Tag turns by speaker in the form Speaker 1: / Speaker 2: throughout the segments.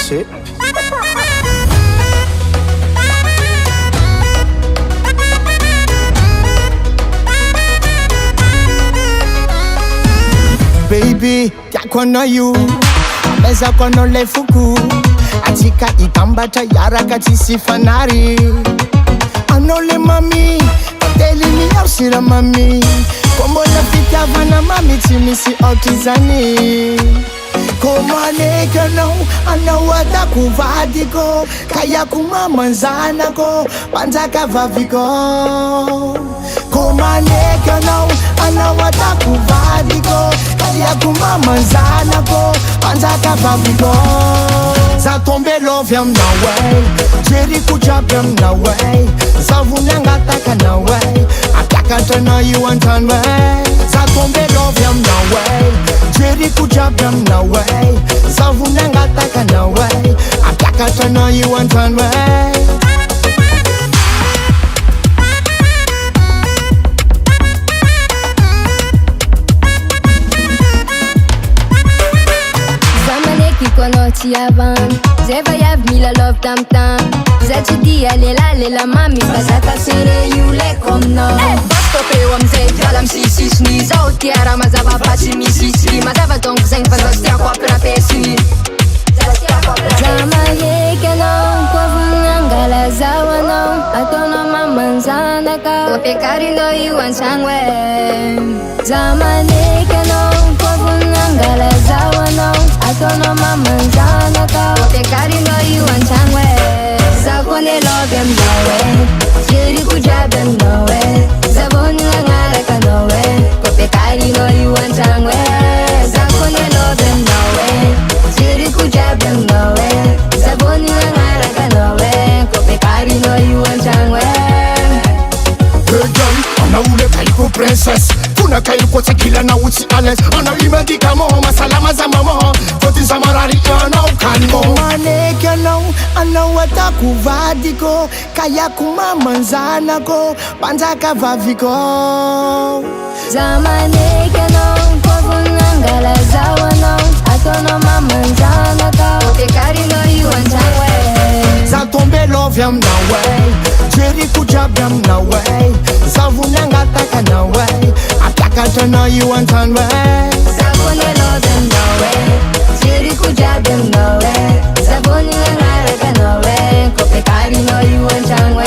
Speaker 1: shit. Baby, yakona you ameza kono lefuku atika ikambata yara katisi fanari anole mami teli mi ausira mami kombo la fita vana mami timisi otizani komane kano anawata kuvadiko kaya kumamanzana ko panzaka vaviko komane kano anawata kuvadiko kaya kumamanzana ko panzaka vaviko za tombe lovyam na way jeri kujabyam na way za vunangataka na way atakata na you antan way za tombe lovyam na way jeri kujabyam na way za vunangataka na way atakata na you antan way
Speaker 2: Ti avant, Zeva yav mi la love tam tam. Zeti di ale la mami, bazata sere you le kom no. Basta pe wam zay tralam si sni zau tiara mazava pasi mi si mazava donc zeng fantastia kwa pra pesi. Zah Maneky no, kwa vunangala zawa no, atona mamanzana ka. Opekari no iwan sangwe. Zah Maneky no, kwa vunangala zawa no, atona mamanzana ka. Opekari no iwan sangwe. Zakone love em no way, jiri kujabem no way. Zaboni ngara ka no way, opekari no iwan sangwe. Zakone love em no way, jiri kujabem no way. Zaboni ngara ka no way, opekari no iwan sangwe.
Speaker 1: Ana ule kaipo princess Tuna kaipo tequila na uchi ales Ana imendi kamo masalama za mamo Toti za marari ana ukanimo Maneky no ana wata kuvadiko Kaya kumamanzana ko Panzaka vaviko
Speaker 2: Zah Maneky no kwa vunangala zawa no Atona mamanzana ka Opekari no iwan sangwe
Speaker 1: Za tombe lovyam na way Jeri kujabyam na way Za vunangataka na way Atakata na you antan way
Speaker 2: Zakone lovem no way, jiri kujabyam no way. Zaboni ngaraka no way, kopekari no iwan sangwe.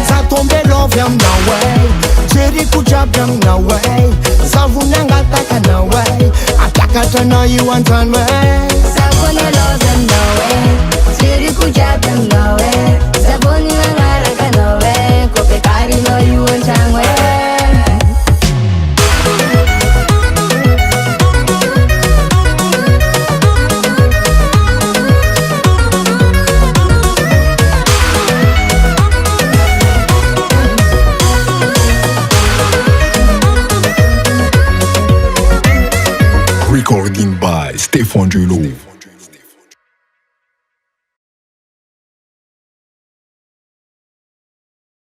Speaker 1: Za tombe lovyam na way Jeri kujabyam na way Za vunangataka na way Atakata na you antan way
Speaker 2: Zakone lovem no way, jiri kujabyam no way. Zaboni ngaraka no way, kopekari no iwan sangwe.
Speaker 3: Recording by Stefan Julo.